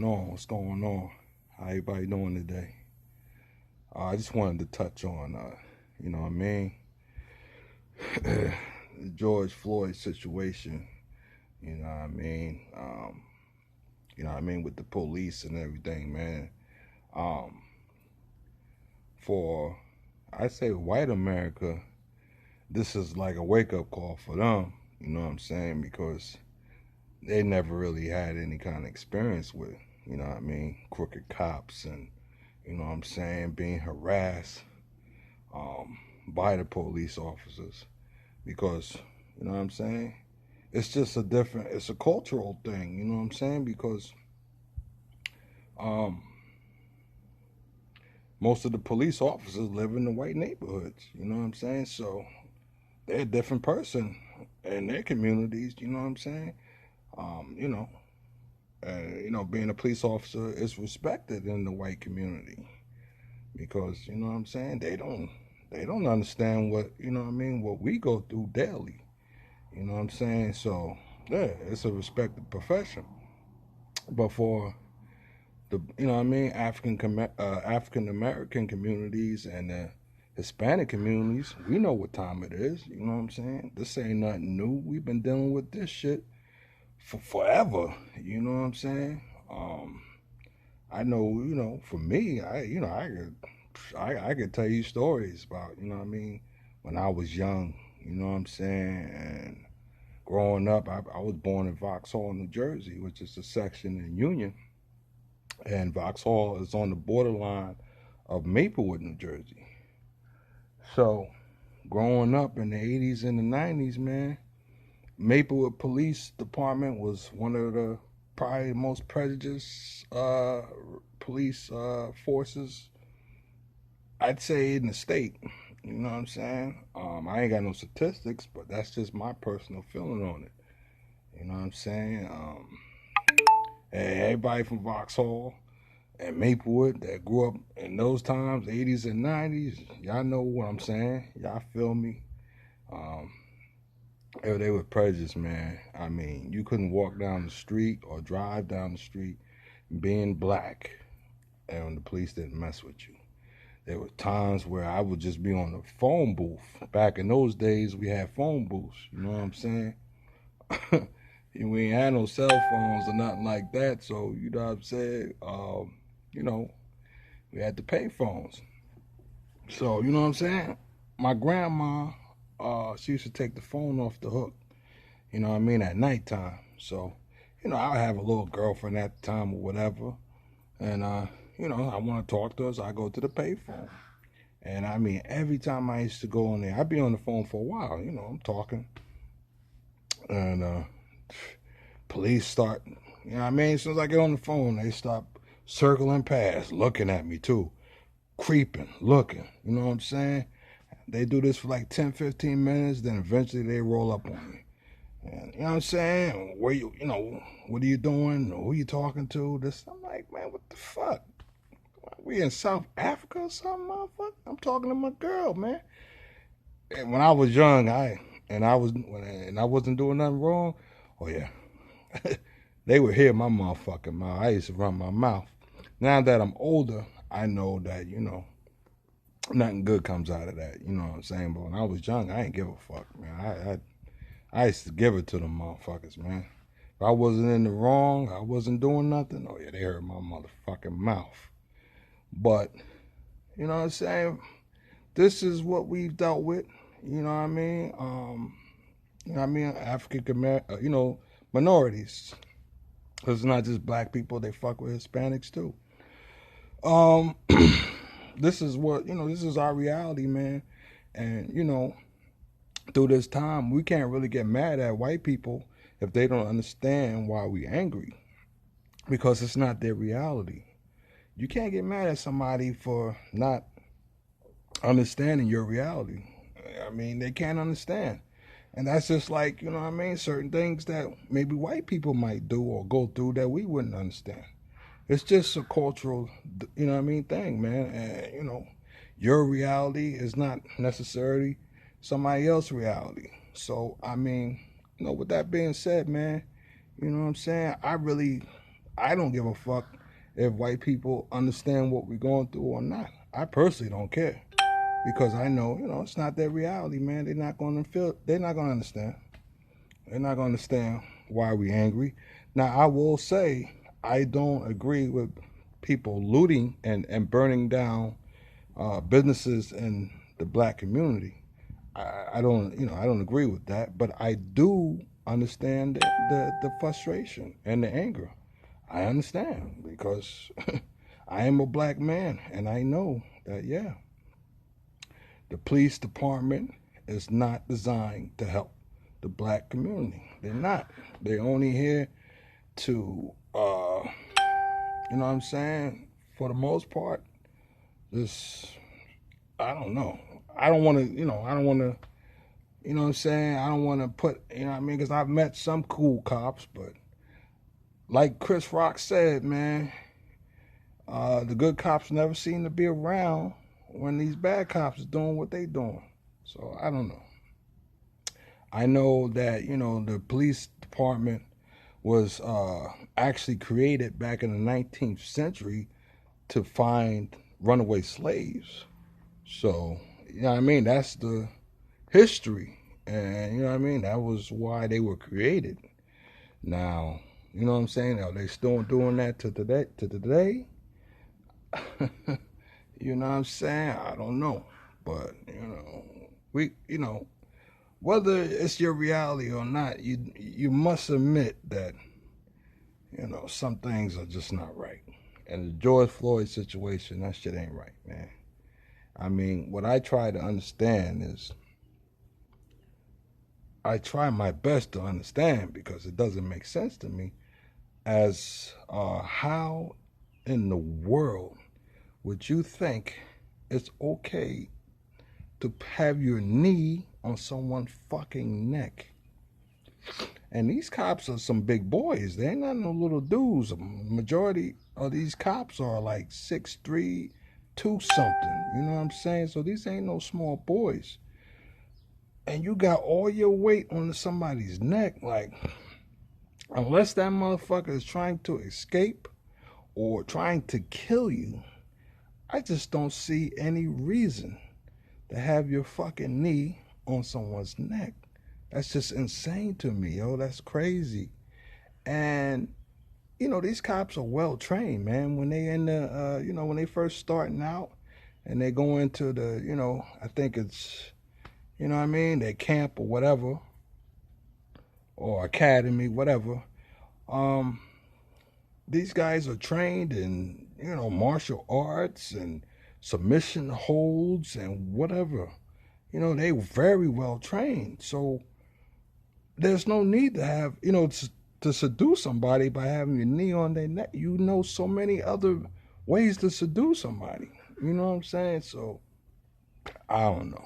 going on? What's going on? How everybody doing today? I just wanted to touch on, you know what I mean, the George Floyd situation. You know what I mean? You know what I mean, with the police and everything, man. Um, for I say white America, this is like a wake up call for them. You know what I'm saying? Because they never really had any kind of experience with, you know what I mean, crooked cops and, you know what I'm saying, being harassed by the police officers. Because, you know what I'm saying, it's just it's a cultural thing, you know what I'm saying? Because um, most of the police officers live in the white neighborhoods, you know what I'm saying? So they're a different person in their communities, you know what I'm saying? You know, being a police officer is respected in the white community because you know what I'm saying. They don't understand what you know what I mean. What we go through daily. You know what I'm saying. So yeah, it's a respected profession. But for the you know what I mean African American communities and the Hispanic communities, we know what time it is. You know what I'm saying. This ain't nothing new. We've been dealing with this shit for forever. You know what I'm saying? I know, for me, I could tell you stories about, you know what I mean, when I was young, you know what I'm saying, and growing up, I was born in Vauxhall, New Jersey, which is a section in Union, and Vauxhall is on the borderline of Maplewood, New Jersey. So, growing up in the 80s and the 90s, man, Maplewood Police Department was one of the probably most prejudiced police forces, I'd say, in the state. You know what I'm saying? I ain't got no statistics, but that's just my personal feeling on it. You know what I'm saying? Everybody from Vauxhall and Maplewood that grew up in those times, 80s and 90s, y'all know what I'm saying. Y'all feel me? Um, they were prejudiced, man. I mean, you couldn't walk down the street or drive down the street being black and the police didn't mess with you. There were times where I would just be on the phone booth. Back in those days, we had phone booths. You know what I'm saying? We ain't had no cell phones or nothing like that. So, you know what I'm saying? You know, we had the pay phones. So, you know what I'm saying? My grandma, she used to take the phone off the hook, you know what I mean, at nighttime. So, I have a little girlfriend at the time or whatever. And, I want to talk to her, so I go to the payphone. And I mean, every time I used to go on there, I'd be on the phone for a while, I'm talking. And police start, you know what I mean? As soon as I get on the phone, they start circling past, looking at me too, creeping, looking, you know what I'm saying? They do this for like 10, 15 minutes, then eventually they roll up on me. And you know what I'm saying? What are you doing? Who you talking to? This, I'm like, man, what the fuck? We in South Africa or something, motherfucker? I'm talking to my girl, man. And when I was young, I wasn't doing nothing wrong. Oh yeah, they would hear my motherfucking mouth. I used to run my mouth. Now that I'm older, I know that nothing good comes out of that. You know what I'm saying? But when I was young, I ain't give a fuck, man. I used to give it to them motherfuckers, man. If I wasn't in the wrong, I wasn't doing nothing. Oh yeah, they heard my motherfucking mouth. But you know what I'm saying? This is what we've dealt with. You know what I mean? You know what I mean? Minorities. It's not just black people. They fuck with Hispanics too. Um, this is this is our reality, man. And through this time, we can't really get mad at white people if they don't understand why we angry, because it's not their reality. You can't get mad at somebody for not understanding your reality. I mean, they can't understand. And that's just like, you know what I mean, certain things that maybe white people might do or go through that we wouldn't understand. It's just a cultural, you know what I mean, thing, man. And, your reality is not necessarily somebody else's reality. So, I mean, with that being said, man, you know what I'm saying? I don't give a fuck if white people understand what we're going through or not. I personally don't care because I know, it's not their reality, man. They're not going to understand. They're not going to understand why we're angry. Now, I will say I don't agree with people looting and burning down businesses in the black community. I don't agree with that, but I do understand the frustration and the anger. I understand because I am a black man and I know that, yeah, the police department is not designed to help the black community. They're not. They're only here to, you know what I'm saying? For the most part, just, I don't know. I don't want to, I don't want to, you know what I'm saying? I don't want to put, you know what I mean? Because I've met some cool cops, but like Chris Rock said, man, the good cops never seem to be around when these bad cops are doing what they doing. So I don't know. I know that, the police department was actually created back in the 19th century to find runaway slaves. So, you know what I mean? That's the history. And, you know what I mean? That was why they were created. Now, you know what I'm saying? Are they still doing that to today? You know what I'm saying? I don't know. But, whether it's your reality or not, you must admit that, some things are just not right. And the George Floyd situation, that shit ain't right, man. I mean, what I try to understand is, I try my best to understand because it doesn't make sense to me as how in the world would you think it's okay to have your knee on someone's fucking neck? And these cops are some big boys. They ain't not no little dudes. A majority of these cops are like 6'3", 2 something. You know what I'm saying? So these ain't no small boys. And you got all your weight on somebody's neck. Like, unless that motherfucker is trying to escape or trying to kill you, I just don't see any reason to have your fucking knee on someone's neck. That's just insane to me, yo. That's crazy. And, these cops are well trained, man. When they in the, when they first starting out and they go into the, I think it's, you know what I mean, their camp or whatever, or academy, whatever. These guys are trained in, martial arts and submission holds and whatever. They very well trained. So there's no need to have, to seduce somebody by having your knee on their neck. You know so many other ways to seduce somebody. You know what I'm saying? So, I don't know.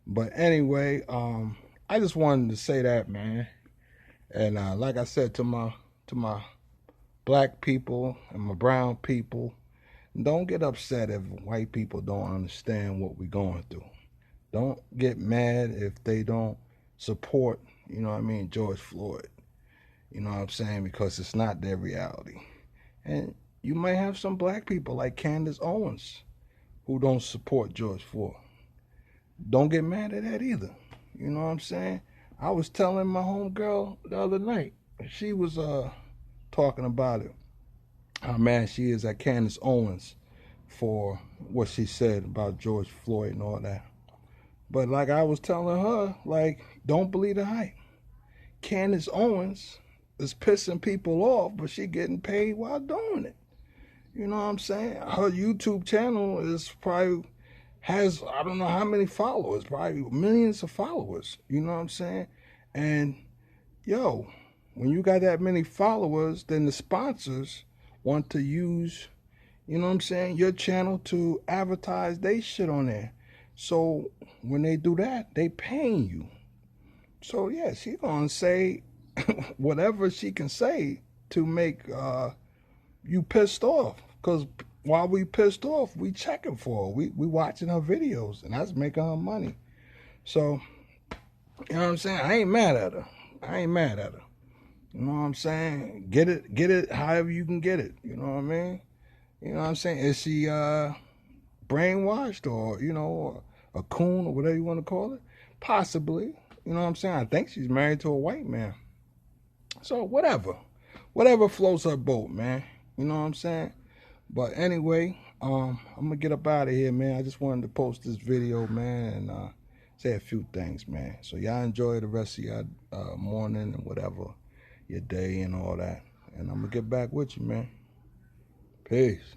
But anyway, I just wanted to say that, man. And like I said to my black people and my brown people, don't get upset if white people don't understand what we're going through. Don't get mad if they don't support, George Floyd. You know what I'm saying? Because it's not their reality. And you might have some black people like Candace Owens who don't support George Floyd. Don't get mad at that either. You know what I'm saying? I was telling my homegirl the other night, she was talking about it, how mad she is at Candace Owens for what she said about George Floyd and all that. But like I was telling her, like, don't believe the hype. Candace Owens is pissing people off, but she getting paid while doing it. You know what I'm saying? Her YouTube channel is probably has, I don't know how many followers, probably millions of followers. You know what I'm saying? And, yo, when you got that many followers, then the sponsors want to use, you know what I'm saying, your channel to advertise their shit on there. So when they do that, they paying you. So, yeah, she gonna say whatever she can say to make you pissed off. Because while we pissed off, we checking for her. We watching her videos, and that's making her money. So, you know what I'm saying? I ain't mad at her. You know what I'm saying? Get it however you can get it. You know what I mean? You know what I'm saying? Is she brainwashed or, a coon or whatever you want to call it? Possibly. You know what I'm saying? I think she's married to a white man. So whatever. Whatever floats her boat, man. You know what I'm saying? But anyway, I'm gonna get up out of here, man. I just wanted to post this video, man, and say a few things, man. So y'all enjoy the rest of your morning and whatever, your day and all that. And I'm gonna get back with you, man. Peace.